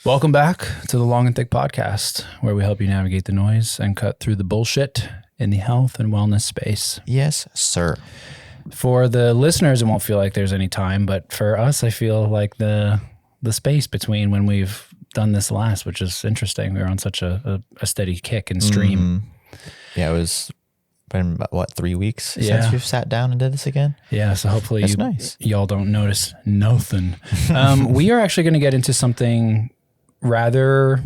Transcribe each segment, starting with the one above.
Welcome back to the Long and Thick podcast, where we help you navigate the noise and cut through the bullshit in the health and wellness space. Yes, sir. For the listeners, it won't feel like there's any time, but for us, I feel like the space between when we've done this last, which is interesting. We were on such a steady kick and stream. Mm-hmm. Yeah, it was been about, 3 weeks since we've sat down and did this again? Yeah, so hopefully nice. Y'all don't notice nothing. We are actually going to get into something rather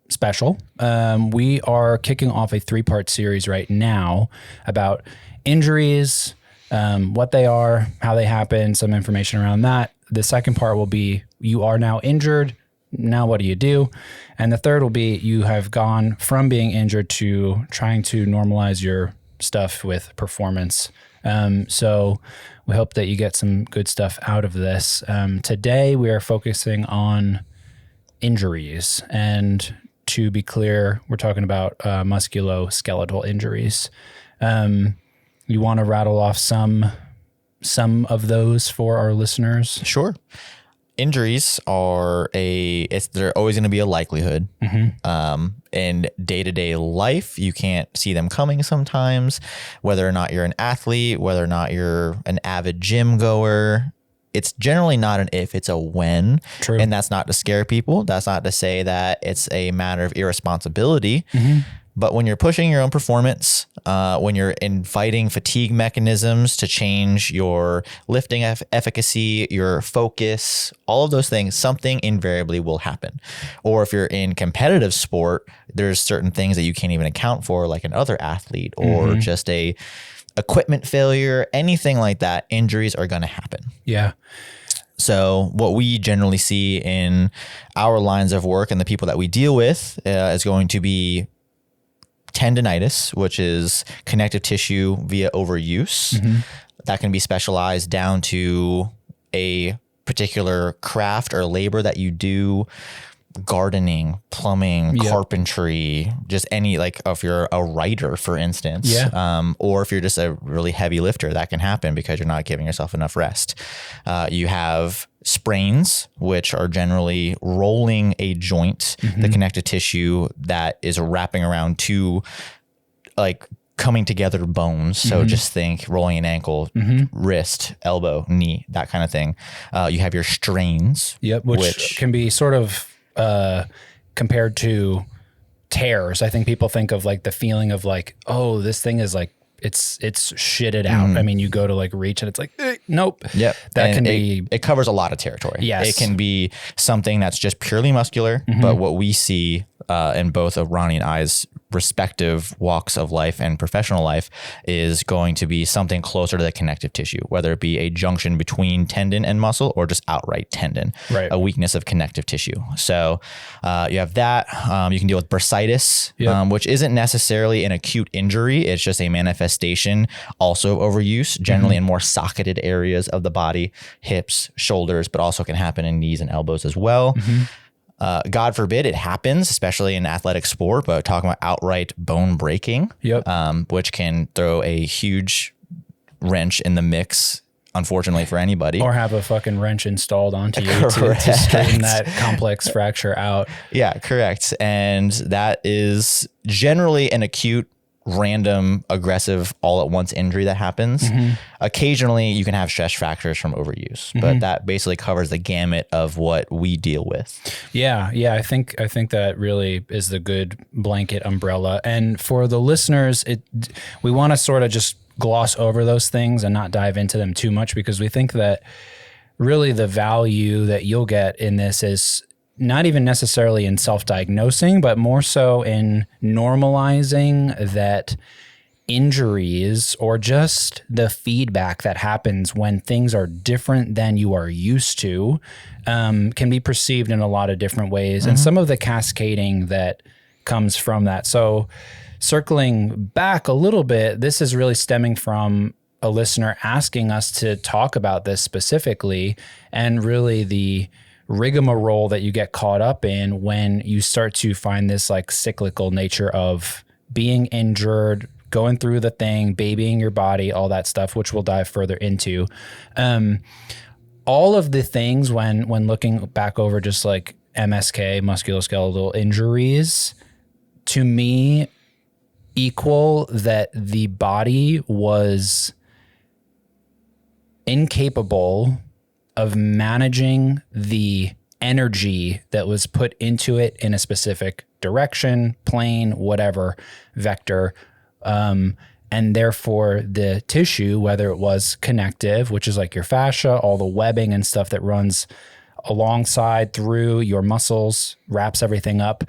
special. We are kicking off a 3-part series right now about injuries, what they are, how they happen, some information around that. The second part will be you are now injured. Now what do you do? And the third will be you have gone from being injured to trying to normalize your stuff with performance. So we hope that you get some good stuff out of this. Today we are focusing on injuries, and to be clear, we're talking about musculoskeletal injuries. You want to rattle off some of those for our listeners? Sure. Injuries are they're always going to be a likelihood. Mm-hmm. In day-to-day life, you can't see them coming sometimes, whether or not you're an athlete, whether or not you're an avid gym goer. It's generally not an if, it's a when. True. And that's not to scare people. That's not to say that it's a matter of irresponsibility. Mm-hmm. But when you're pushing your own performance, when you're fighting fatigue mechanisms to change your lifting efficacy, your focus, all of those things, something invariably will happen. Or if you're in competitive sport, there's certain things that you can't even account for, like another athlete or just a equipment failure, anything like that. Injuries are going to happen. Yeah. So what we generally see in our lines of work and the people that we deal with is going to be tendinitis, which is connective tissue via overuse. Mm-hmm. That can be specialized down to a particular craft or labor that you do. Gardening, plumbing, carpentry, just any, like if you're a writer, for instance, or if you're just a really heavy lifter, that can happen because you're not giving yourself enough rest. You have sprains, which are generally rolling a joint, the connective tissue that is wrapping around two, like, coming together bones. So just think rolling an ankle, wrist, elbow, knee, that kind of thing. You have your strains. Which can be sort of compared to tears. I think people think of like the feeling of like, oh, this thing is like, it's shitted out. I mean, you go to like reach and it's like, nope. Yep. It covers a lot of territory. Yes. It can be something that's just purely muscular, but what we see in both of Ronnie and I's respective walks of life and professional life is going to be something closer to the connective tissue, whether it be a junction between tendon and muscle or just outright tendon, a weakness of connective tissue. So you have that. You can deal with bursitis, which isn't necessarily an acute injury. It's just a manifestation also of overuse, generally in more socketed areas of the body, hips, shoulders, but also can happen in knees and elbows as well. God forbid it happens, especially in athletic sport, but talking about outright bone breaking, which can throw a huge wrench in the mix, unfortunately for anybody. Or have a fucking wrench installed onto you to straighten that complex fracture out. Yeah, correct. And that is generally an acute, random, aggressive, all at once injury that happens. Occasionally you can have stress fractures from overuse, but that basically covers the gamut of what we deal with. Yeah. I think that really is the good blanket umbrella. And for the listeners, we want to sort of just gloss over those things and not dive into them too much, because we think that really the value that you'll get in this is not even necessarily in self-diagnosing, but more so in normalizing that injuries or just the feedback that happens when things are different than you are used to can be perceived in a lot of different ways. And some of the cascading that comes from that. So circling back a little bit, this is really stemming from a listener asking us to talk about this specifically, and really the rigmarole that you get caught up in when you start to find this like cyclical nature of being injured, going through the thing, babying your body, all that stuff, which we'll dive further into. All of the things when looking back over just like MSK, musculoskeletal injuries, to me equal that the body was incapable of managing the energy that was put into it in a specific direction, plane, whatever, vector. And therefore the tissue, whether it was connective, which is like your fascia, all the webbing and stuff that runs alongside through your muscles, wraps everything up,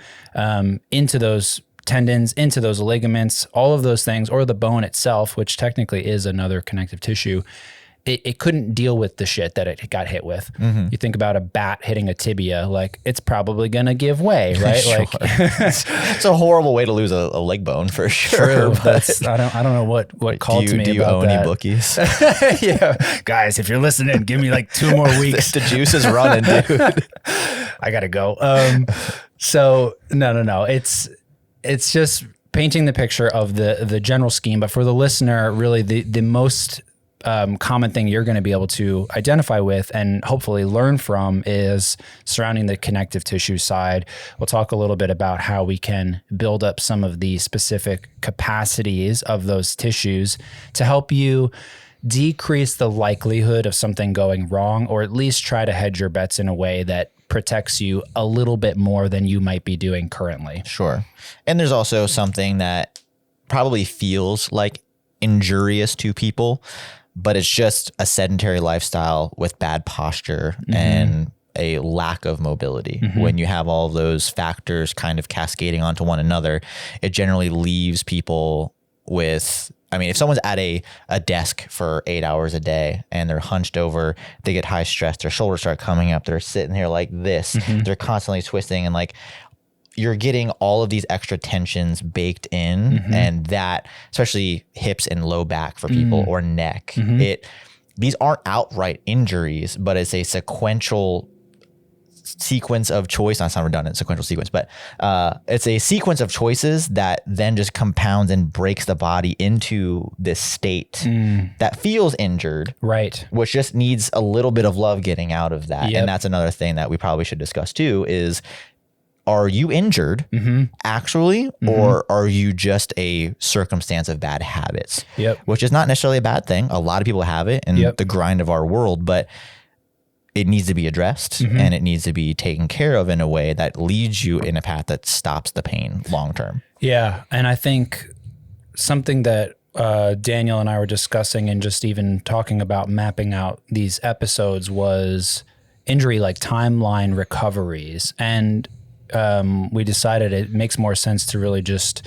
into those tendons, into those ligaments, all of those things, or the bone itself, which technically is another connective tissue. It couldn't deal with the shit that it got hit with. You think about a bat hitting a tibia, like it's probably going to give way, right? Sure. Like it's a horrible way to lose a leg bone for sure. True. That's, I don't know what called to me do you about owe that. any bookies? Yeah. Guys, if you're listening, give me like 2 more weeks. The juice is running, dude. I got to go. So no. It's just painting the picture of the general scheme, but for the listener, really the most common thing you're going to be able to identify with and hopefully learn from is surrounding the connective tissue side. We'll talk a little bit about how we can build up some of the specific capacities of those tissues to help you decrease the likelihood of something going wrong, or at least try to hedge your bets in a way that protects you a little bit more than you might be doing currently. Sure. And there's also something that probably feels like injurious to people, but it's just a sedentary lifestyle with bad posture and a lack of mobility. When you have all of those factors kind of cascading onto one another, it generally leaves people with, I mean, if someone's at a desk for 8 hours a day and they're hunched over, they get high stress, their shoulders start coming up, they're sitting here like this, they're constantly twisting, and like, you're getting all of these extra tensions baked in, and that, especially hips and low back for people, or neck, these aren't outright injuries, but it's a sequential sequence of choice. Not redundant, sequential sequence, but it's a sequence of choices that then just compounds and breaks the body into this state that feels injured, right? Which just needs a little bit of love getting out of that. Yep. And that's another thing that we probably should discuss too is, are you injured actually, or are you just a circumstance of bad habits? Yep. Which is not necessarily a bad thing. A lot of people have it in the grind of our world, but it needs to be addressed and it needs to be taken care of in a way that leads you in a path that stops the pain long term. Yeah. And I think something that Daniel and I were discussing and just even talking about mapping out these episodes was injury, like timeline recoveries. And we decided it makes more sense to really just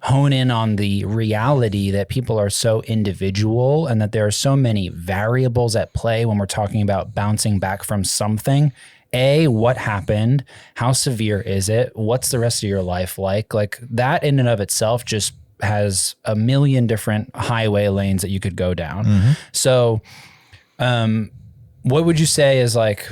hone in on the reality that people are so individual and that there are so many variables at play when we're talking about bouncing back from something. What happened? How severe is it? What's the rest of your life like? Like that in and of itself just has a million different highway lanes that you could go down. So what would you say is like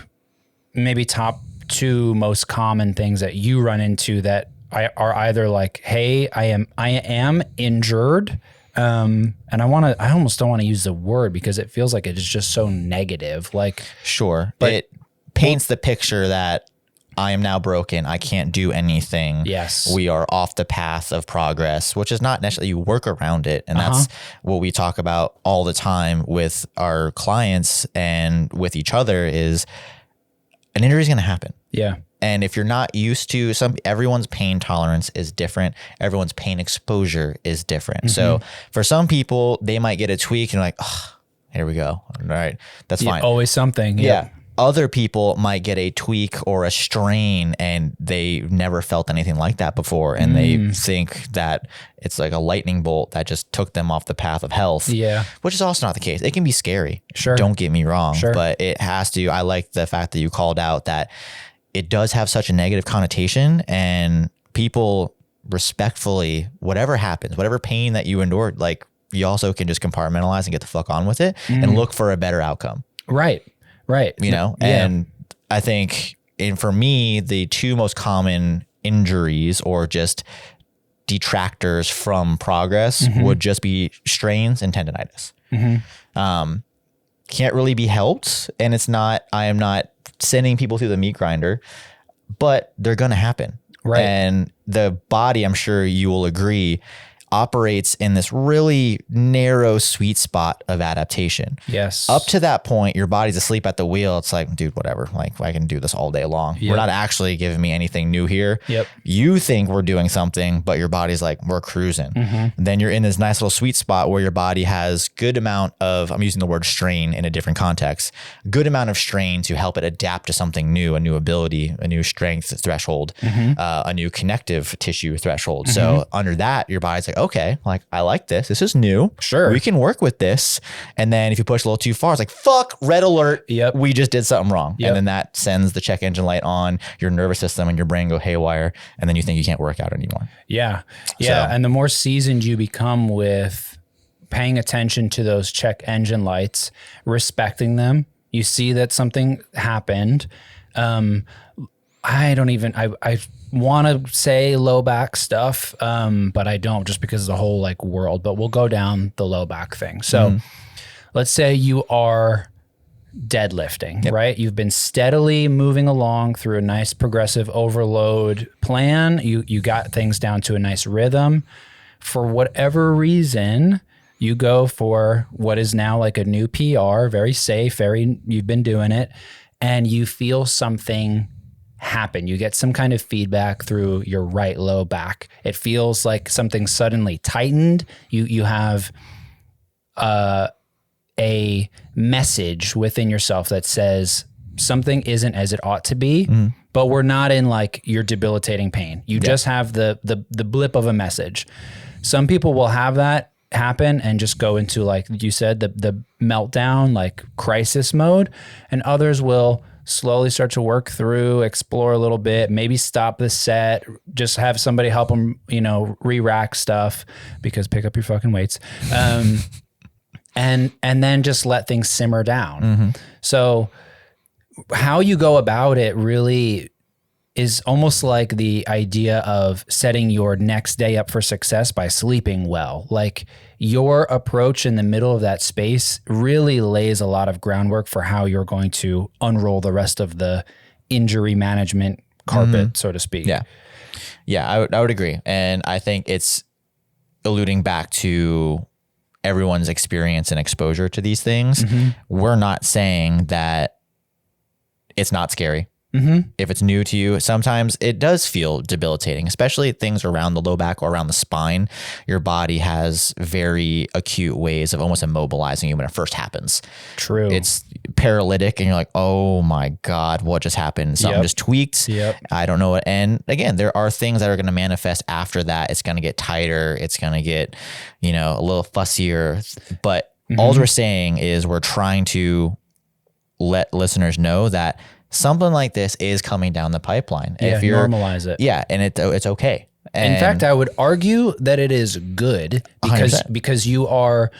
maybe top 2 most common things that you run into that are either like, hey, I am injured, and I almost don't want to use the word because it feels like it is just so negative. Like, sure, but it paints the picture that I am now broken. I can't do anything. Yes, we are off the path of progress, which is not necessarily, you work around it, and that's what we talk about all the time with our clients and with each other is, an injury is going to happen. Yeah. And if you're not used to everyone's pain tolerance is different. Everyone's pain exposure is different. So for some people, they might get a tweak and like, oh, here we go. All right. That's fine. Always something. Yeah. Other people might get a tweak or a strain and they never felt anything like that before. And they think that it's like a lightning bolt that just took them off the path of health. Yeah. Which is also not the case. It can be scary. Sure. Don't get me wrong. Sure. But it has to, I like the fact that you called out that it does have such a negative connotation, and people respectfully, whatever happens, whatever pain that you endured, like you also can just compartmentalize and get the fuck on with it and look for a better outcome. Right. You know, and I think, and for me, the 2 most common injuries or just detractors from progress would just be strains and tendonitis. Can't really be helped. And it's not, I am not sending people through the meat grinder. but they're going to happen. Right. And the body, I'm sure you will agree, operates in this really narrow sweet spot of adaptation. Yes. Up to that point, your body's asleep at the wheel. It's like, dude, whatever. Like, I can do this all day long. Yep. We're not actually giving me anything new here. Yep. You think we're doing something, but your body's like, we're cruising. Then you're in this nice little sweet spot where your body has good amount of, I'm using the word strain in a different context, good amount of strain to help it adapt to something new, a new ability, a new strength threshold, a new connective tissue threshold. So under that, your body's like, okay, like I like this. This is new. Sure. We can work with this. And then if you push a little too far, it's like, fuck, red alert. Yep. We just did something wrong. Yep. And then that sends the check engine light on, your nervous system and your brain go haywire. And then you think you can't work out anymore. Yeah. Yeah. So- And the more seasoned you become with paying attention to those check engine lights, respecting them, you see that something happened. I want to say low back stuff, but I don't, just because of the whole like world, but we'll go down the low back thing. So let's say you are deadlifting, right? You've been steadily moving along through a nice progressive overload plan. You got things down to a nice rhythm. For whatever reason, you go for what is now like a new PR, very safe, you've been doing it, and you feel something happen. You get some kind of feedback through your right low back. It feels like something suddenly tightened. You have a message within yourself that says something isn't as it ought to be, but we're not in like your debilitating pain. You just have the blip of a message. Some people will have that happen and just go into, like you said, the meltdown, like crisis mode, and others will slowly start to work through, explore a little bit, maybe stop the set, just have somebody help them, re-rack stuff, because pick up your fucking weights. And then just let things simmer down. So how you go about it really is almost like the idea of setting your next day up for success by sleeping well. Like, your approach in the middle of that space really lays a lot of groundwork for how you're going to unroll the rest of the injury management carpet, so to speak. Yeah, I would agree. And I think it's alluding back to everyone's experience and exposure to these things. We're not saying that it's not scary. If it's new to you, sometimes it does feel debilitating, especially things around the low back or around the spine. Your body has very acute ways of almost immobilizing you when it first happens. True. It's paralytic and you're like, oh my God, what just happened? Something just tweaked. I don't know what. And again, there are things that are going to manifest after that. It's going to get tighter. It's going to get, a little fussier. But all we're saying is we're trying to let listeners know that something like this is coming down the pipeline. Yeah, if you're normalize it. Yeah, and it's okay. And in fact, I would argue that it is good because you are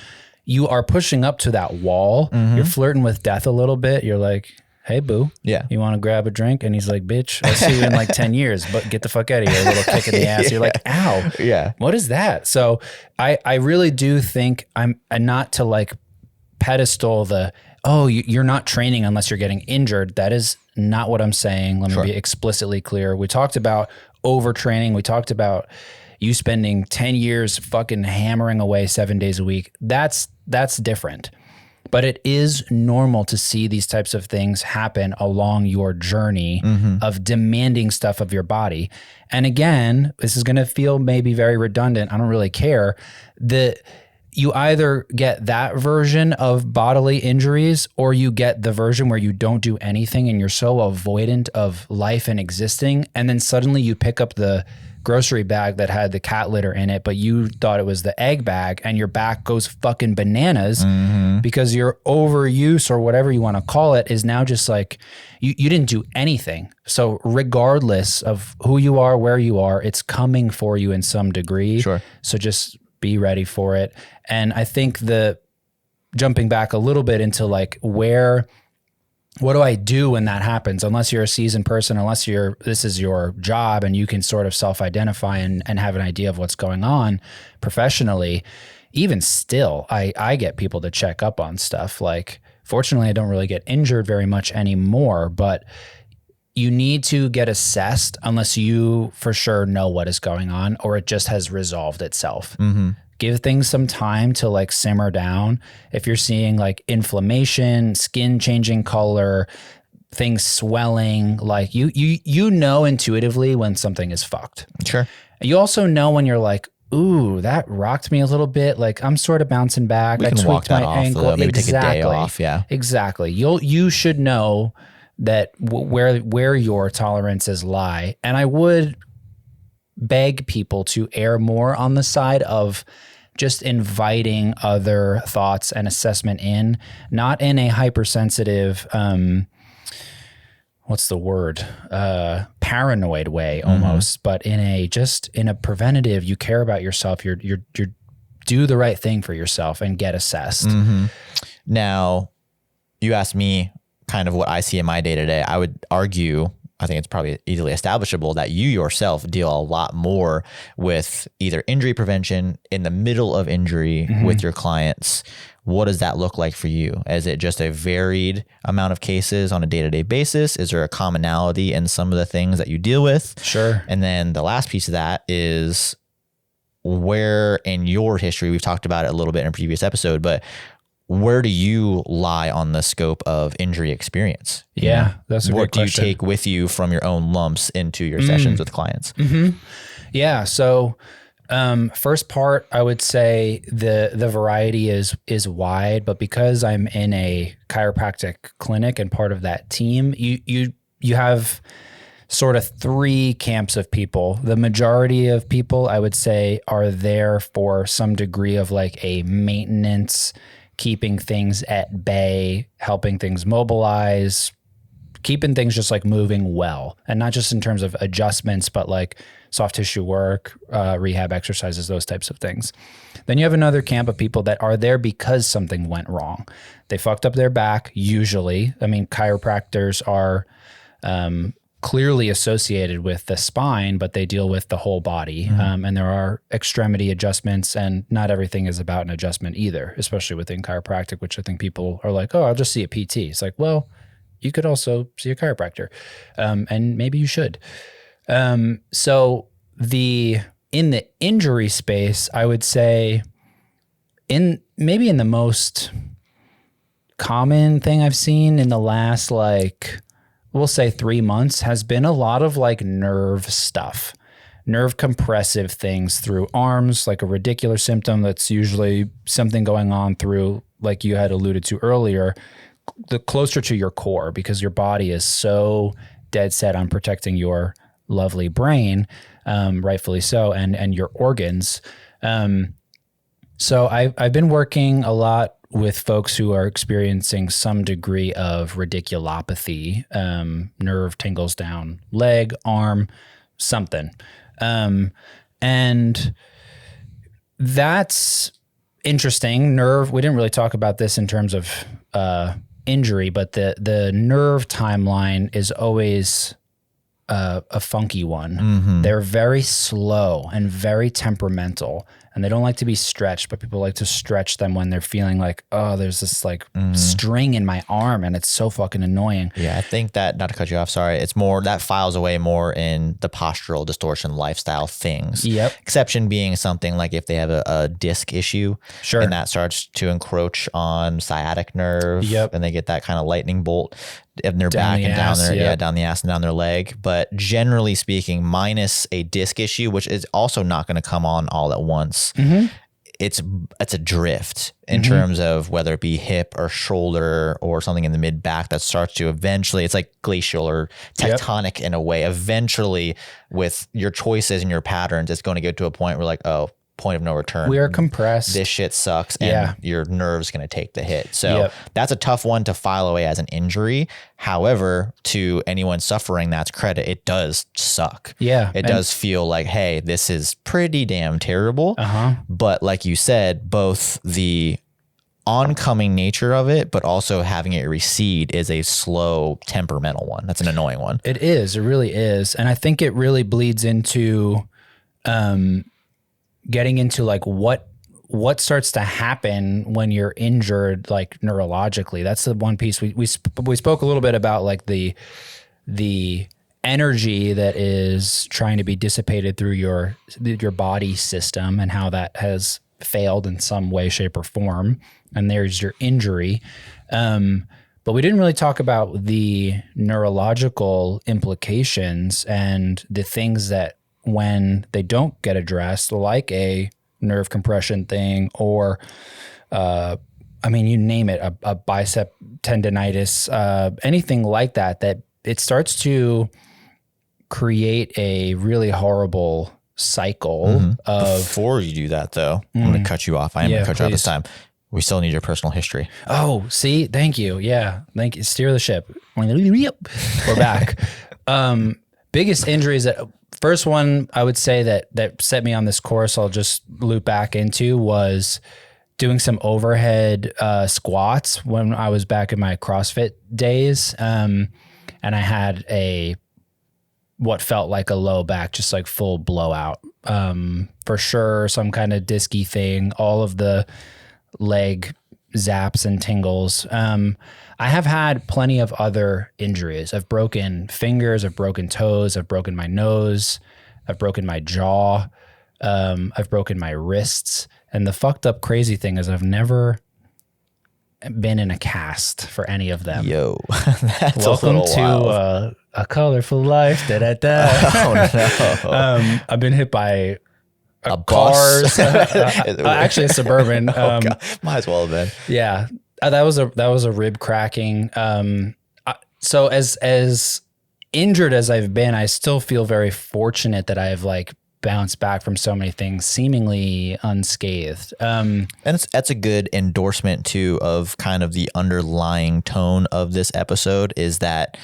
pushing up to that wall. You're flirting with death a little bit. You're like, hey, boo. Yeah. You want to grab a drink? And he's like, bitch, I'll see you in like 10 years, but get the fuck out of here. A little kick in the ass. You're like, ow. Yeah. What is that? So I really do think I'm not to like pedestal you're not training unless you're getting injured. That is not what I'm saying. Let me be explicitly clear. We talked about overtraining. We talked about you spending 10 years fucking hammering away 7 days a week. That's different. But it is normal to see these types of things happen along your journey of demanding stuff of your body. And again, this is going to feel maybe very redundant. I don't really care. You either get that version of bodily injuries, or you get the version where you don't do anything and you're so avoidant of life and existing. And then suddenly you pick up the grocery bag that had the cat litter in it, but you thought it was the egg bag, and your back goes fucking bananas because your overuse, or whatever you want to call it, is now just like you didn't do anything. So regardless of who you are, where you are, it's coming for you in some degree. Sure. So just be ready for it. And I think jumping back a little bit into like what do I do when that happens? Unless you're a seasoned person, unless this is your job and you can sort of self-identify and have an idea of what's going on professionally, even still, I get people to check up on stuff. Like, fortunately, I don't really get injured very much anymore, but you need to get assessed unless you for sure know what is going on or it just has resolved itself. Give things some time to like simmer down. If you're seeing like inflammation, skin changing color, things swelling, like you know intuitively when something is fucked. Sure. You also know when you're like, ooh, that rocked me a little bit. Like I'm sort of bouncing back. We I can tweaked walk that my off, ankle. though. Maybe take a day off. Yeah. Exactly. You should know that where your tolerances lie. And I would beg people to err more on the side of just inviting other thoughts and assessment in, not in a hypersensitive, what's the word? Paranoid way almost, but in a preventative, you care about yourself. You're do the right thing for yourself and get assessed. Now, you asked me kind of what I see in my day to day. I would argue, I think it's probably easily establishable that you yourself deal a lot more with either injury prevention in the middle of injury with your clients. What does that look like for you? Is it just a varied amount of cases on a day-to-day basis? Is there a commonality in some of the things that you deal with? Sure. And then the last piece of that is where in your history, we've talked about it a little bit in a previous episode, but where do you lie on the scope of injury experience? Yeah, that's a good question. What do you take with you from your own lumps into your sessions with clients? Yeah. So, first part, I would say the variety is wide, but because I'm in a chiropractic clinic and part of that team, you have sort of three camps of people. The majority of people, I would say, are there for some degree of like a maintenance, keeping things at bay, helping things mobilize, keeping things just like moving well. And not just in terms of adjustments, but like soft tissue work, rehab exercises, those types of things. Then you have another camp of people that are there because something went wrong. They fucked up their back, usually. I mean, chiropractors are clearly associated with the spine, but they deal with the whole body. And there are extremity adjustments, and not everything is about an adjustment either, especially within chiropractic, which I think people are like, oh, I'll just see a PT. It's like, well, you could also see a chiropractor, and maybe you should. So in the injury space, I would say maybe in the most common thing I've seen in the last, like, we'll say 3 months, has been a lot of like nerve stuff, nerve compressive things through arms, like a radicular symptom that's usually something going on through, like you had alluded to earlier, the closer to your core, because your body is so dead set on protecting your lovely brain, rightfully so, and your organs. So I've been working a lot with folks who are experiencing some degree of radiculopathy, nerve tingles down leg, arm, something. And that's interesting. Nerve, we didn't really talk about this in terms of injury, but the nerve timeline is always a funky one. They're very slow and very temperamental, and they don't like to be stretched, but people like to stretch them when they're feeling like, oh, there's this like string in my arm and it's so fucking annoying. Yeah, I think that, not to cut you off, sorry, it's more, that files away more in the postural distortion lifestyle things. Yep. Exception being something like if they have a disc issue, Sure. and that starts to encroach on sciatic nerve, and they get that kind of lightning bolt in their back and down their down the ass and down their leg. But generally speaking, minus a disc issue, which is also not going to come on all at once, it's a drift in terms of whether it be hip or shoulder or something in the mid back that starts to eventually, it's like glacial or tectonic in a way. Eventually, with your choices and your patterns, it's going to get to a point where like, oh, point of no return. We are compressed. This shit sucks, and your nerve's going to take the hit. So that's a tough one to file away as an injury. However, to anyone suffering that's credit, it does suck. Yeah. It does feel like, hey, this is pretty damn terrible. But like you said, both the oncoming nature of it, but also having it recede is a slow temperamental one. That's an annoying one. It is. It really is. And I think it really bleeds into getting into like what starts to happen when you're injured, like neurologically. That's the one piece we spoke a little bit about, like the the energy that is trying to be dissipated through your body system and how that has failed in some way, shape, or form. And there's your injury. But we didn't really talk about the neurological implications and the things that when they don't get addressed, like a nerve compression thing or, you name it, a bicep tendonitis, anything like that, that it starts to create a really horrible cycle of... Before you do that, though, I'm going to cut you off. I am going to cut you off this time. We still need your personal history. Oh, see? Thank you. Yeah. Thank you. Steer the ship. We're back. Biggest injuries that... First one I would say that set me on this course, I'll just loop back into, was doing some overhead squats when I was back in my CrossFit days. And I had what felt like a low back, just like full blowout. For sure, some kind of disky thing, all of the leg zaps and tingles. I have had plenty of other injuries. I've broken fingers, I've broken toes, I've broken my nose, I've broken my jaw, I've broken my wrists. And the fucked up crazy thing is I've never been in a cast for any of them. Yo, that's welcome to a colorful life. Da, da, da. Oh no. I've been hit by a cars, bus. actually a Suburban. God, might as well have been. Yeah, that was a rib cracking. So as injured as I've been, I still feel very fortunate that I've bounced back from so many things seemingly unscathed. And that's a good endorsement too of kind of the underlying tone of this episode, is that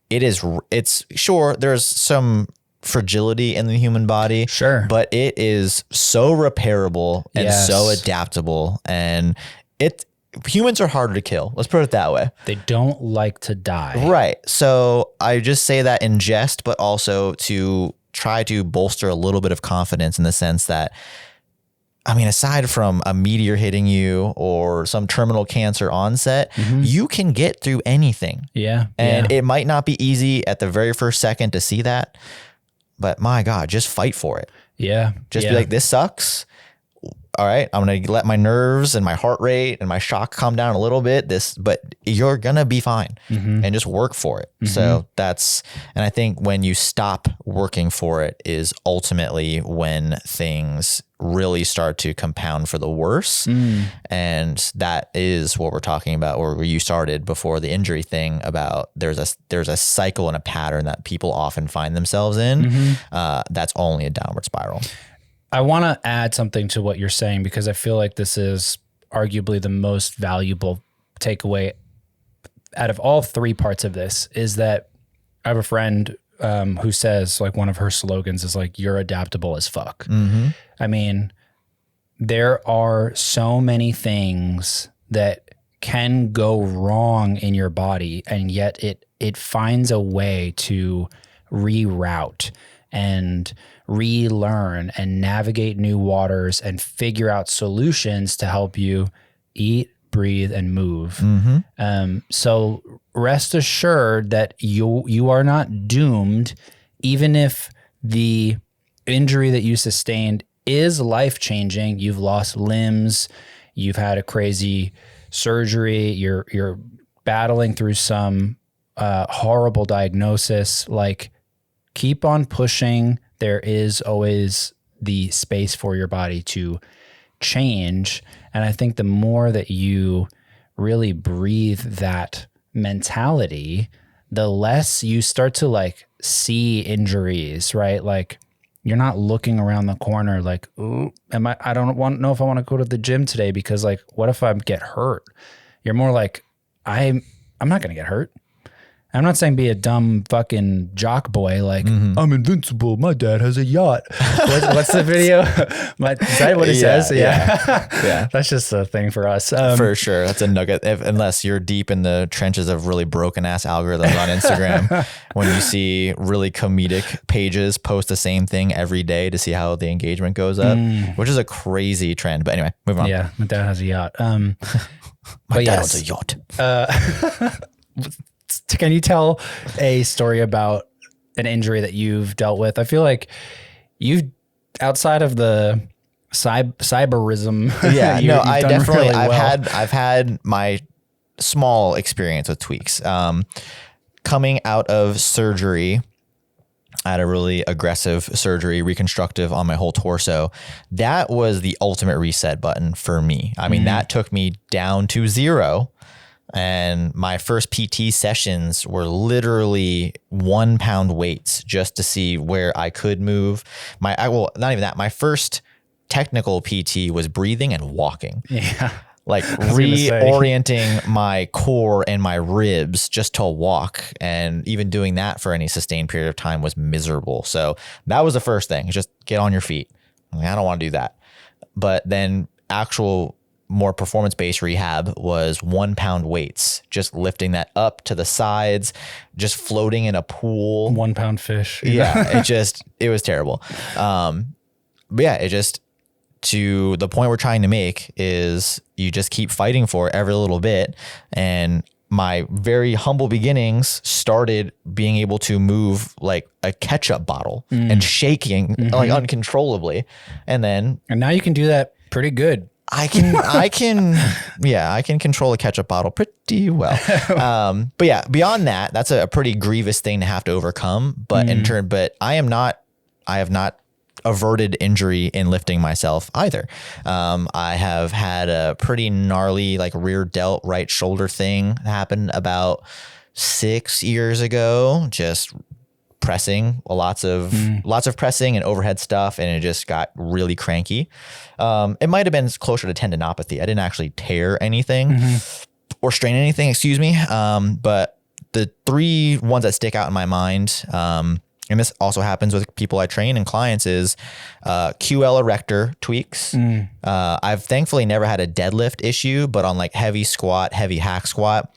it's sure there's some fragility in the human body, sure, but it is so repairable and so adaptable, and humans are harder to kill. Let's put it that way. They don't like to die. Right. So I just say that in jest, but also to try to bolster a little bit of confidence in the sense that, aside from a meteor hitting you or some terminal cancer onset, you can get through anything. Yeah. And it might not be easy at the very first second to see that, but my God, just fight for it. Yeah. Just be like, this sucks. All right, I'm going to let my nerves and my heart rate and my shock calm down a little bit. But you're going to be fine, and just work for it. So and I think when you stop working for it is ultimately when things really start to compound for the worse. And that is what we're talking about, or where you started before the injury thing, about there's a cycle and a pattern that people often find themselves in. That's only a downward spiral. I want to add something to what you're saying, because I feel like this is arguably the most valuable takeaway out of all three parts of this, is that I have a friend who says, one of her slogans is you're adaptable as fuck. There are so many things that can go wrong in your body, and yet it finds a way to reroute and relearn and navigate new waters and figure out solutions to help you eat, breathe, and move. So rest assured that you are not doomed, even if the injury that you sustained is life-changing. You've lost limbs, you've had a crazy surgery, you're battling through some horrible diagnosis. Keep on pushing. There is always the space for your body to change. And I think the more that you really breathe that mentality, the less you start to see injuries, right? You're not looking around the corner ooh, I don't know if I want to go to the gym today because what if I get hurt? You're more I'm not going to get hurt. I'm not saying be a dumb fucking jock boy I'm invincible. My dad has a yacht. What's the video? Is that what he says? Yeah. That's just a thing for us. For sure. That's a nugget. Unless you're deep in the trenches of really broken ass algorithms on Instagram, when you see really comedic pages post the same thing every day to see how the engagement goes up, which is a crazy trend. But anyway, move on. Yeah. My dad has a yacht. My dad has a yacht. Can you tell a story about an injury that you've dealt with? I feel like you've, outside of the cyberism. Yeah, I definitely, really well. I've had my small experience with tweaks. Coming out of surgery, I had a really aggressive surgery, reconstructive on my whole torso. That was the ultimate reset button for me. I mean, that took me down to 0. And my first PT sessions were literally 1 pound weights just to see where I could move. Not even that. My first technical PT was breathing and walking. Yeah. Like reorienting my core and my ribs just to walk. And even doing that for any sustained period of time was miserable. So that was the first thing. Just get on your feet. I don't want to do that. But then actual more performance-based rehab was 1 pound weights, just lifting that up to the sides, just floating in a pool. 1 pound fish. Yeah. It was terrible. But yeah, to the point we're trying to make is you just keep fighting for it every little bit. And my very humble beginnings started being able to move like a ketchup bottle and shaking like uncontrollably. And now you can do that pretty good. I can control a ketchup bottle pretty well. But yeah, beyond that, that's a pretty grievous thing to have to overcome. But I have not averted injury in lifting myself either. I have had a pretty gnarly like rear delt right shoulder thing happen about 6 years ago, just pressing lots of pressing and overhead stuff. And it just got really cranky. It might've been closer to tendinopathy. I didn't actually tear anything or strain anything, excuse me. But the 3 ones that stick out in my mind, and this also happens with people I train and clients, is QL erector tweaks. I've thankfully never had a deadlift issue, but on like heavy squat, heavy hack squat,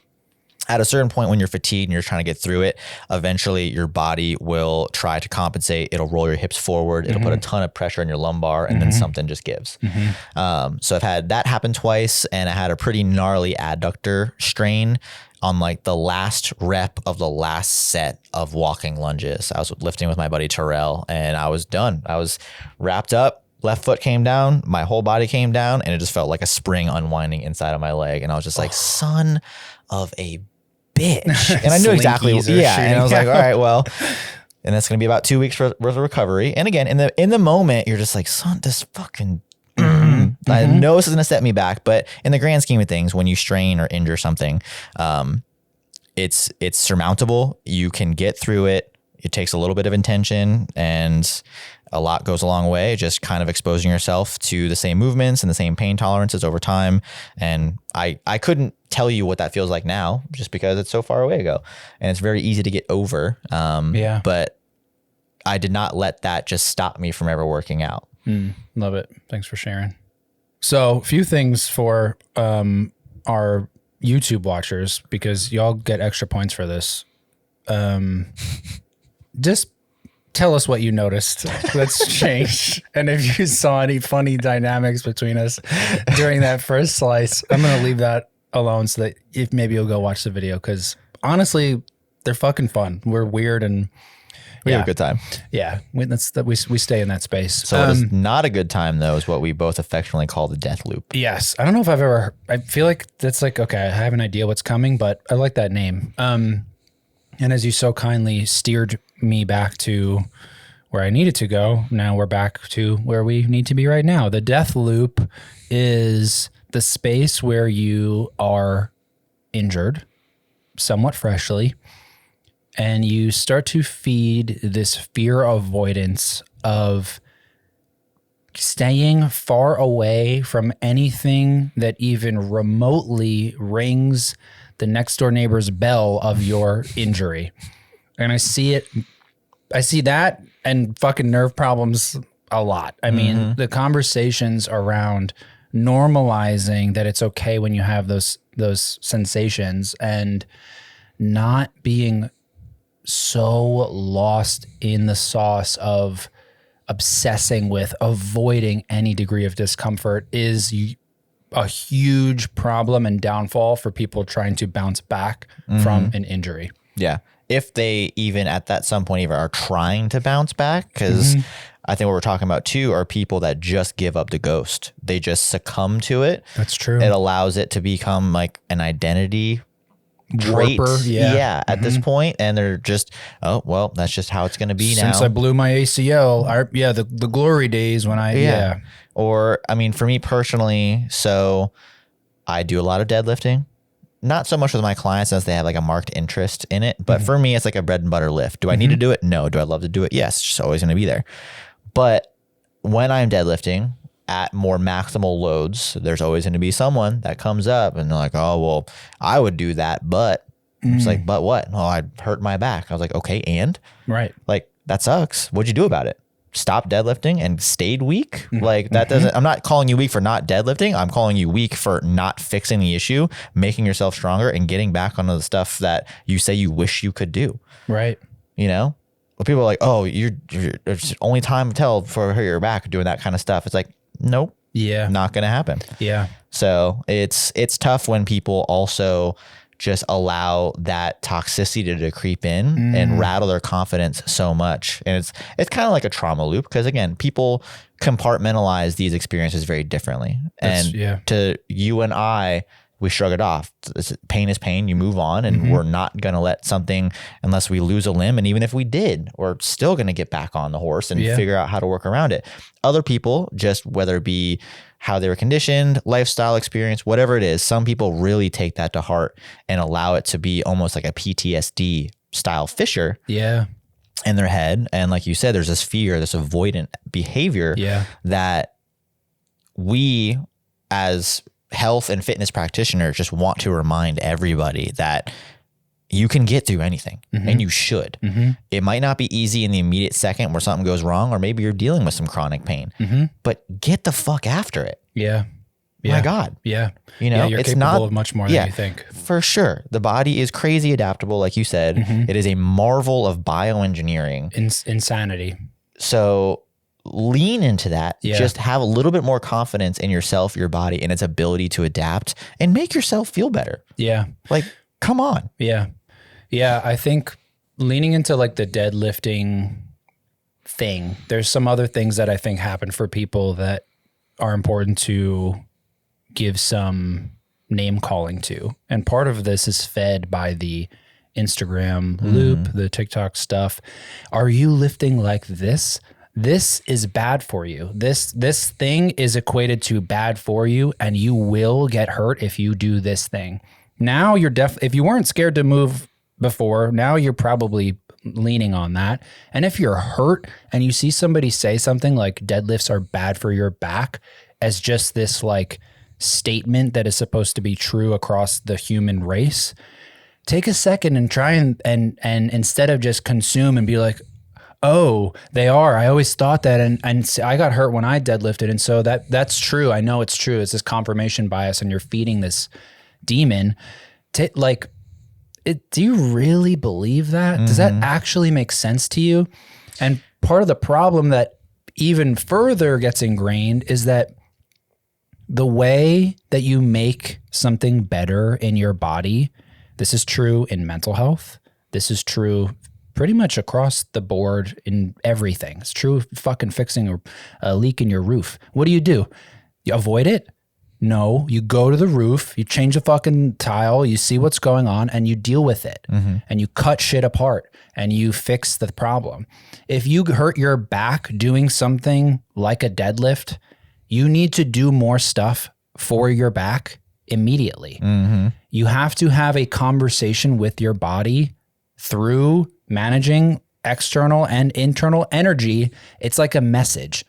at a certain point when you're fatigued and you're trying to get through it, eventually your body will try to compensate. It'll roll your hips forward. It'll put a ton of pressure on your lumbar, and then something just gives. So I've had that happen twice, and I had a pretty gnarly adductor strain on like the last rep of the last set of walking lunges. I was lifting with my buddy Terrell, and I was done. I was wrapped up. Left foot came down, my whole body came down, and it just felt like a spring unwinding inside of my leg. And I was just like, son of a bitch. And I knew exactly. Yeah. And I was like, all right, well, and that's going to be about 2 weeks worth of recovery. And again, in the moment, you're just like, son, this fucking, I know this is going to set me back, but in the grand scheme of things, when you strain or injure something, it's surmountable. You can get through it. It takes a little bit of intention, and a lot goes a long way, just kind of exposing yourself to the same movements and the same pain tolerances over time. And I couldn't tell you what that feels like now, just because it's so far away ago, and it's very easy to get over. But I did not let that just stop me from ever working out. Love it. Thanks for sharing. So a few things for our YouTube watchers, because y'all get extra points for this. Just tell us what you noticed that's changed. And if you saw any funny dynamics between us during that first slice. I'm going to leave that alone so that if maybe you'll go watch the video, because honestly, they're fucking fun. We're weird and we have a good time. Yeah. We stay in that space. So what is not a good time, though, is what we both affectionately call the death loop. Yes. I don't know if I feel like that's like, okay, I have an idea what's coming, but I like that name. And as you so kindly steered me back to where I needed to go, now we're back to where we need to be right now. The death loop is the space where you are injured somewhat freshly, and you start to feed this fear avoidance of staying far away from anything that even remotely rings the next door neighbor's bell of your injury. And I see that and fucking nerve problems a lot. I mean, the conversations around normalizing that it's okay when you have those sensations, and not being so lost in the sauce of obsessing with avoiding any degree of discomfort is a huge problem and downfall for people trying to bounce back from an injury. Yeah. If they even at that some point even are trying to bounce back, because I think what we're talking about too are people that just give up the ghost. They just succumb to it. That's true. It allows it to become like an identity trait. Warper, yeah. At this point, and they're just, oh well, that's just how it's going to be now. Since I blew my ACL, the glory days when I Or I mean, for me personally, so I do a lot of deadlifting. Not so much with my clients as they have like a marked interest in it, but for me, it's like a bread and butter lift. Do I need to do it? No. Do I love to do it? Yes. It's just always going to be there. But when I'm deadlifting at more maximal loads, there's always going to be someone that comes up and they're like, oh, well, I would do that, but it's like, but what? Oh, I hurt my back. I was like, okay. And like, that sucks. What'd you do about it? Stop deadlifting and stayed weak? Like that doesn't, I'm not calling you weak for not deadlifting. I'm calling you weak for not fixing the issue, making yourself stronger and getting back onto the stuff that you say you wish you could do. Right. You know, but people are like, oh, it's only time to tell for hurt your back doing that kind of stuff. It's like, nope. Yeah. Not going to happen. Yeah. So it's tough when people also just allow that toxicity to creep in and rattle their confidence so much. And it's kind of like a trauma loop because again, people compartmentalize these experiences very differently. To you and I, we shrug it off. Pain is pain. You move on and we're not going to let something, unless we lose a limb. And even if we did, we're still going to get back on the horse and figure out how to work around it. Other people, just whether it be how they were conditioned, lifestyle experience, whatever it is, some people really take that to heart and allow it to be almost like a PTSD style fissure in their head. And like you said, there's this fear, this avoidant behavior that we as health and fitness practitioners just want to remind everybody that you can get through anything and you should. It might not be easy in the immediate second where something goes wrong, or maybe you're dealing with some chronic pain, but get the fuck after it. My God. You know, you're it's capable not of much more than you think. For sure. The body is crazy adaptable. Like you said, it is a marvel of bioengineering. Insanity. So lean into that. Just have a little bit more confidence in yourself, your body, and its ability to adapt and make yourself feel better. Like, come on. I think leaning into like the deadlifting thing, there's some other things that I think happen for people that are important to give some name calling to. And part of this is fed by the Instagram loop, the TikTok stuff. Are you lifting like this? This is bad for you. This thing is equated to bad for you, and you will get hurt if you do this thing. Now you're if you weren't scared to move before, now you're probably leaning on that. And if you're hurt and you see somebody say something like deadlifts are bad for your back as just this like statement that is supposed to be true across the human race, take a second and try and instead of just consume and be like, oh, they are. I always thought that. And I got hurt when I deadlifted. And so that's true. I know it's true. It's this confirmation bias and you're feeding this demon. Do you really believe that? Does that actually make sense to you? And part of the problem that even further gets ingrained is that the way that you make something better in your body, this is true in mental health. This is true pretty much across the board in everything. It's true fucking fixing a leak in your roof. What do? You avoid it? No, you go to the roof, you change the fucking tile, you see what's going on, and you deal with it. And you cut shit apart and you fix the problem. If you hurt your back doing something like a deadlift, you need to do more stuff for your back immediately. You have to have a conversation with your body through managing external and internal energy. It's like a message.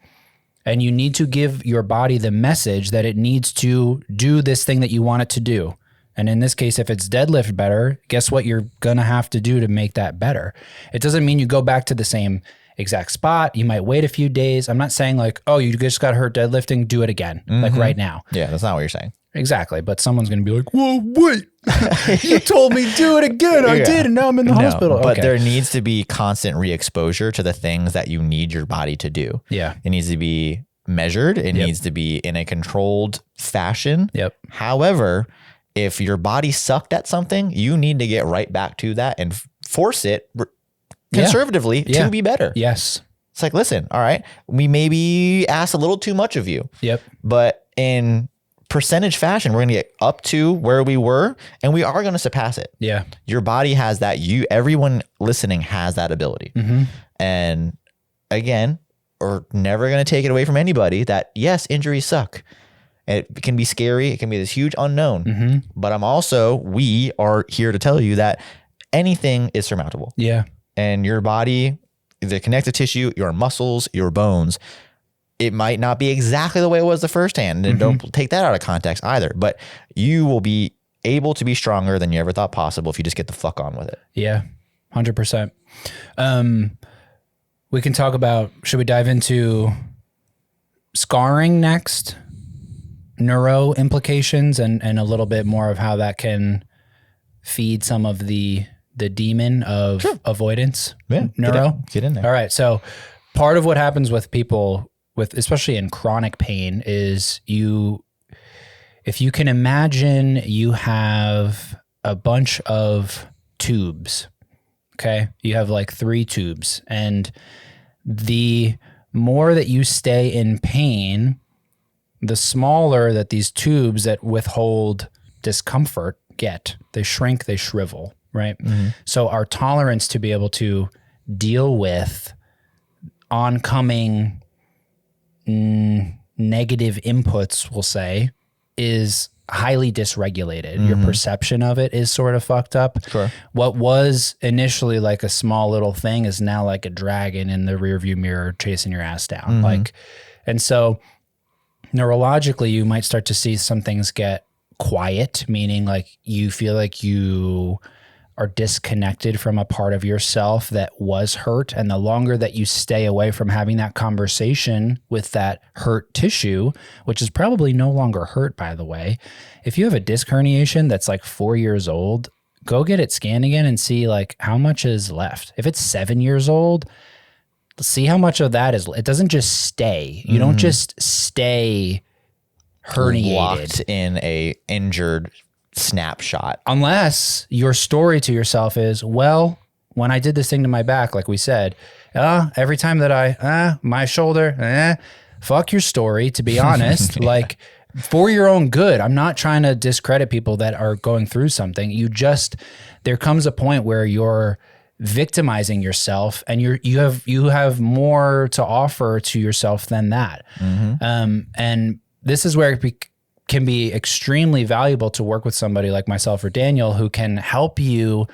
And you need to give your body the message that it needs to do this thing that you want it to do. And in this case, if it's deadlift better, guess what you're going to have to do to make that better? It doesn't mean you go back to the same exact spot. You might wait a few days. I'm not saying like, oh, you just got hurt deadlifting, do it again, like right now. Yeah, that's not what you're saying. Exactly. But someone's going to be like, whoa, wait, you told me do it again. I did. And now I'm in the hospital. But there needs to be constant re-exposure to the things that you need your body to do. It needs to be measured. It needs to be in a controlled fashion. However, if your body sucked at something, you need to get right back to that and force it conservatively to be better. Yes. It's like, listen, all right, we maybe asked a little too much of you. Yep. But in percentage fashion, we're going to get up to where we were, and we are going to surpass it. Yeah. Your body has that. Everyone listening has that ability. And again, we're never going to take it away from anybody that, yes, injuries suck. It can be scary. It can be this huge unknown. But we are here to tell you that anything is surmountable. Yeah. And your body, the connective tissue, your muscles, your bones, it might not be exactly the way it was the first hand. And don't take that out of context either. But you will be able to be stronger than you ever thought possible if you just get the fuck on with it. Yeah, 100%. We can talk about, should we dive into scarring next? Neuro implications and a little bit more of how that can feed some of the demon of avoidance. Yeah, neuro. Get in there. All right. So part of what happens with people especially in chronic pain is if you can imagine you have a bunch of tubes, okay? You have like 3 tubes, and the more that you stay in pain, the smaller that these tubes that withhold discomfort get. They shrink, they shrivel, right? So our tolerance to be able to deal with oncoming negative inputs, we'll say, is highly dysregulated. Your perception of it is sort of fucked up. Sure. What was initially like a small little thing is now like a dragon in the rearview mirror chasing your ass down. And so neurologically, you might start to see some things get quiet, meaning like you feel like you are disconnected from a part of yourself that was hurt. And the longer that you stay away from having that conversation with that hurt tissue, which is probably no longer hurt, by the way, if you have a disc herniation that's like 4 years old, go get it scanned again and see like how much is left. If it's 7 years old, see how much of that is. It doesn't just stay. You don't just stay herniated. Locked in a injured snapshot. Unless your story to yourself is, well, when I did this thing to my back, like we said, every time that my shoulder, fuck your story, to be honest, like for your own good. I'm not trying to discredit people that are going through something. There comes a point where you're victimizing yourself and you have more to offer to yourself than that. And this is where it can be extremely valuable to work with somebody like myself or Daniel, who can help you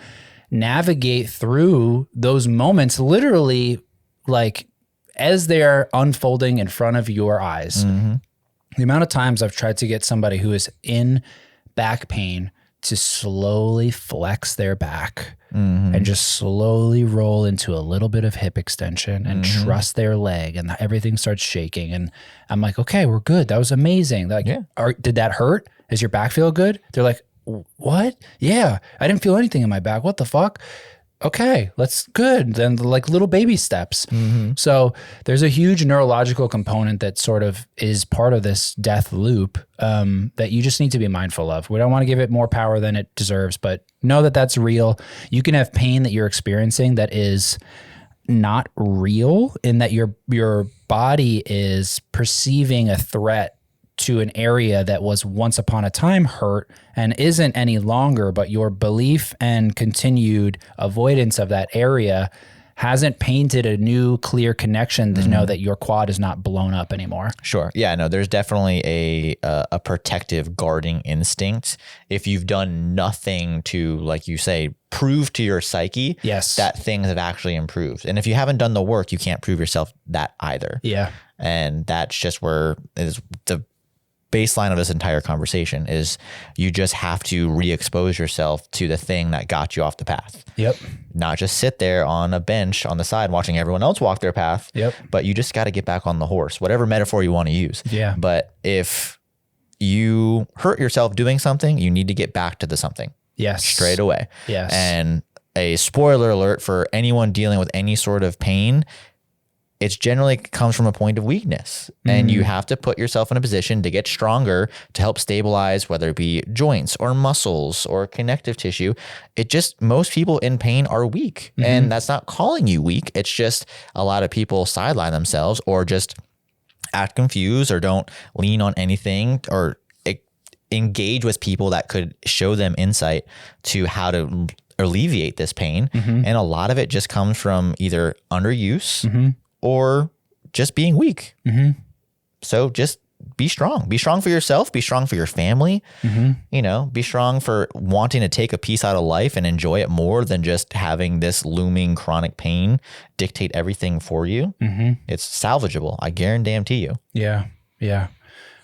navigate through those moments, literally like as they're unfolding in front of your eyes. The amount of times I've tried to get somebody who is in back pain to slowly flex their back and just slowly roll into a little bit of hip extension and trust their leg, and everything starts shaking. And I'm like, okay, we're good. That was amazing. Like, did that hurt? Does your back feel good? They're like, what? Yeah, I didn't feel anything in my back. What the fuck? Okay, that's good. Then like little baby steps. So there's a huge neurological component that sort of is part of this death loop that you just need to be mindful of. We don't want to give it more power than it deserves, but know that that's real. You can have pain that you're experiencing that is not real, in that your body is perceiving a threat to an area that was once upon a time hurt and isn't any longer, but your belief and continued avoidance of that area hasn't painted a new clear connection to know that your quad is not blown up anymore. Sure. Yeah, no, there's definitely a protective guarding instinct. If you've done nothing to, like you say, prove to your psyche that things have actually improved. And if you haven't done the work, you can't prove yourself that either. Yeah. And that's just where is the baseline of this entire conversation is. You just have to re-expose yourself to the thing that got you off the path. Yep. Not just sit there on a bench on the side watching everyone else walk their path. Yep. But you just got to get back on the horse, whatever metaphor you want to use. Yeah. But if you hurt yourself doing something, you need to get back to the something. Yes. Straight away. Yes. And a spoiler alert for anyone dealing with any sort of pain, it's generally comes from a point of weakness, and you have to put yourself in a position to get stronger to help stabilize, whether it be joints or muscles or connective tissue. Most people in pain are weak, and that's not calling you weak. It's just a lot of people sideline themselves or just act confused or don't lean on anything or engage with people that could show them insight to how to alleviate this pain. And a lot of it just comes from either underuse or just being weak. So just be strong. Be strong for yourself. Be strong for your family. Be strong for wanting to take a piece out of life and enjoy it more than just having this looming chronic pain dictate everything for you. It's salvageable. I guarantee you. Yeah. Yeah.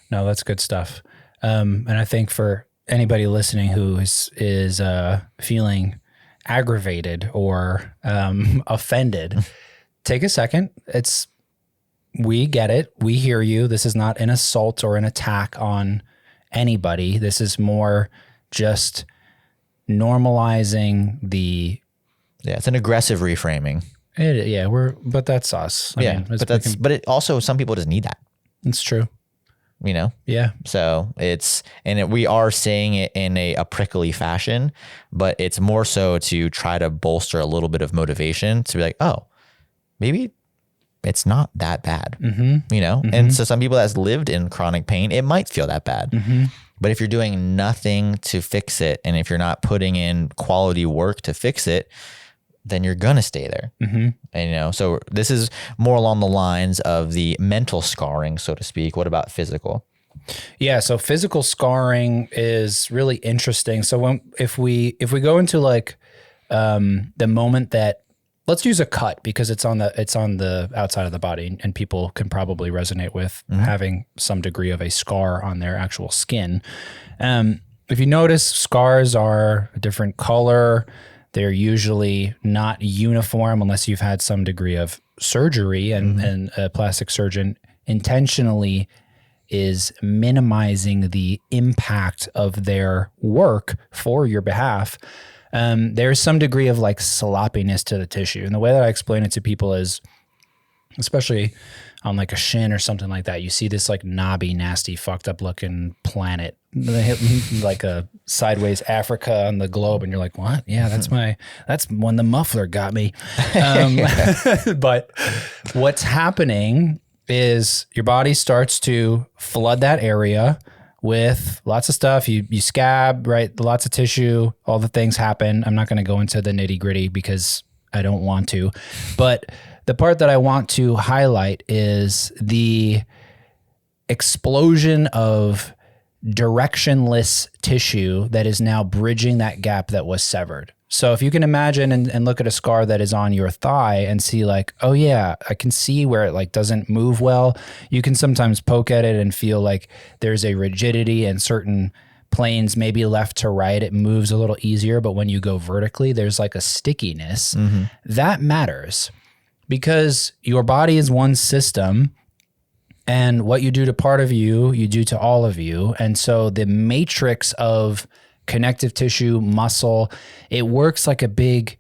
No, that's good stuff. And I think for anybody listening who is feeling aggravated or offended, take a second. We get it. We hear you. This is not an assault or an attack on anybody. This is more just normalizing it's an aggressive reframing. But that's us. But it also, some people just need that. It's true. Yeah. So we are saying it in a prickly fashion, but it's more so to try to bolster a little bit of motivation to be like, oh, maybe it's not that bad, And so some people that's lived in chronic pain, it might feel that bad, but if you're doing nothing to fix it, and if you're not putting in quality work to fix it, then you're going to stay there. And, so this is more along the lines of the mental scarring, so to speak. What about physical? Yeah. So physical scarring is really interesting. So if we go into like, the moment that, let's use a cut because it's on the outside of the body, and people can probably resonate with having some degree of a scar on their actual skin. If you notice, scars are a different color. They're usually not uniform unless you've had some degree of surgery, and a plastic surgeon intentionally is minimizing the impact of their work for your behalf. There's some degree of like sloppiness to the tissue. And the way that I explain it to people is, especially on like a shin or something like that, you see this like knobby, nasty, fucked up looking planet, like a sideways Africa on the globe. And you're like, what? Yeah, that's when the muffler got me. But what's happening is your body starts to flood that area with lots of stuff. You scab, right? Lots of tissue, all the things happen. I'm not going to go into the nitty gritty because I don't want to, but the part that I want to highlight is the explosion of directionless tissue that is now bridging that gap that was severed. So if you can imagine and look at a scar that is on your thigh and see like, oh yeah, I can see where it like doesn't move well. You can sometimes poke at it and feel like there's a rigidity in certain planes, maybe left to right, it moves a little easier. But when you go vertically, there's like a stickiness. That matters because your body is one system. And what you do to part of you, you do to all of you. And so the matrix of connective tissue, muscle, it works like a big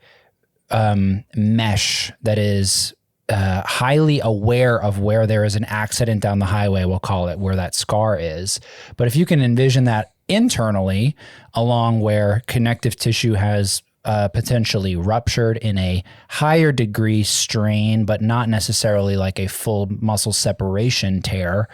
mesh that is highly aware of where there is an accident down the highway, we'll call it, where that scar is. But if you can envision that internally along where connective tissue has potentially ruptured in a higher degree strain, but not necessarily like a full muscle separation tear,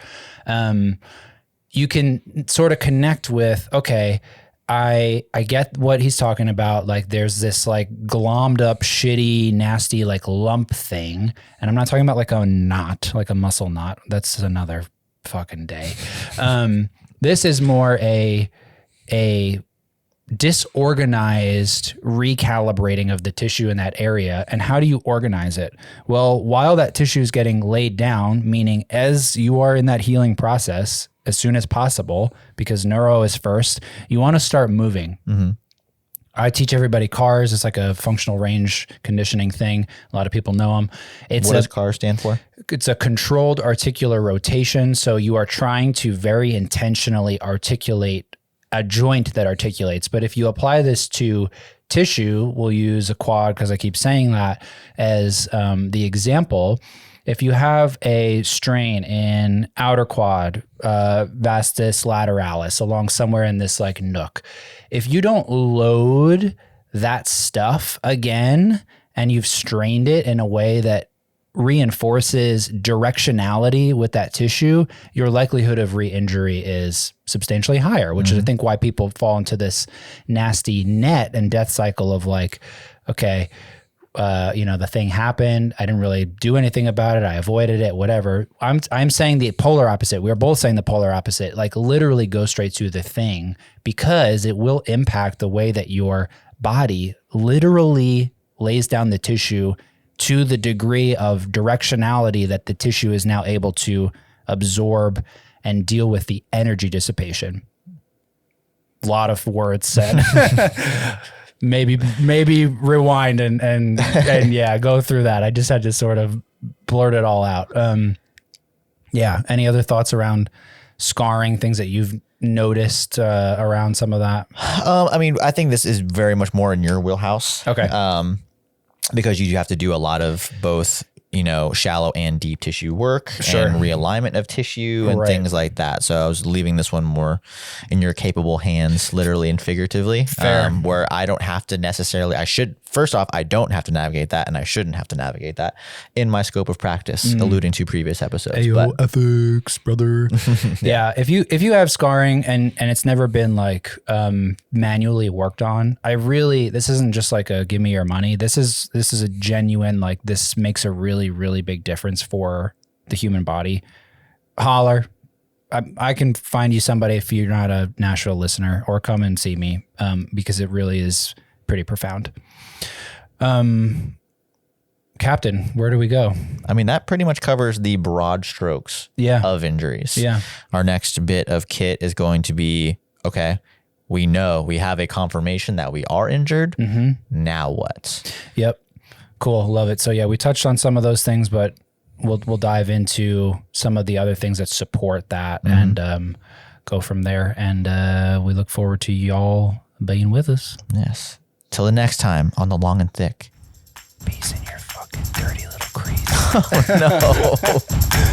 you can sort of connect with, okay, I get what he's talking about. Like there's this like glommed up, shitty, nasty, like lump thing. And I'm not talking about like a knot, like a muscle knot. That's another fucking day. This is more a disorganized recalibrating of the tissue in that area. And how do you organize it? Well, while that tissue is getting laid down, meaning as you are in that healing process, as soon as possible, because neuro is first, you want to start moving. I teach everybody CARS. It's like a functional range conditioning thing. A lot of people know them. What does CARS stand for? It's a controlled articular rotation. So you are trying to very intentionally articulate a joint that articulates. But if you apply this to tissue, we'll use a quad because I keep saying that as the example. if you have a strain in outer quad, vastus lateralis, along somewhere in this like nook, if you don't load that stuff again and you've strained it in a way that reinforces directionality with that tissue, your likelihood of re-injury is substantially higher, which is I think why people fall into this nasty net and death cycle of like, okay, the thing happened. I didn't really do anything about it. I avoided it, whatever. I'm saying the polar opposite. We're both saying the polar opposite, like literally go straight to the thing, because it will impact the way that your body literally lays down the tissue to the degree of directionality that the tissue is now able to absorb and deal with the energy dissipation. A lot of words said. maybe rewind and yeah, go through that. I just had to sort of blurt it all out. Yeah. Any other thoughts around scarring, things that you've noticed around some of that? I mean, I think this is very much more in your wheelhouse. Okay. Because you have to do a lot of both, shallow and deep tissue work and realignment of tissue and things like that. So I was leaving this one more in your capable hands, literally and figuratively, where I don't have to necessarily, first off, I don't have to navigate that, and I shouldn't have to navigate that in my scope of practice, alluding to previous episodes. Ayo, ethics, brother. Yeah. If you have scarring and it's never been like manually worked on, this isn't just like a give me your money. This is a genuine, like, this makes a really, really big difference for the human body. Holler. I can find you somebody if you're not a Nashville listener, or come and see me, because it really is pretty profound. Captain, where do we go? I mean, that pretty much covers the broad strokes of injuries. Yeah. Our next bit of kit is going to be, okay, we know we have a confirmation that we are injured. Now what? Yep. Cool. Love it. So yeah, we touched on some of those things, but we'll dive into some of the other things that support that and go from there. And we look forward to y'all being with us. Yes. Till the next time on The Long and Thick. Peace in your fucking dirty little crease. Oh, no.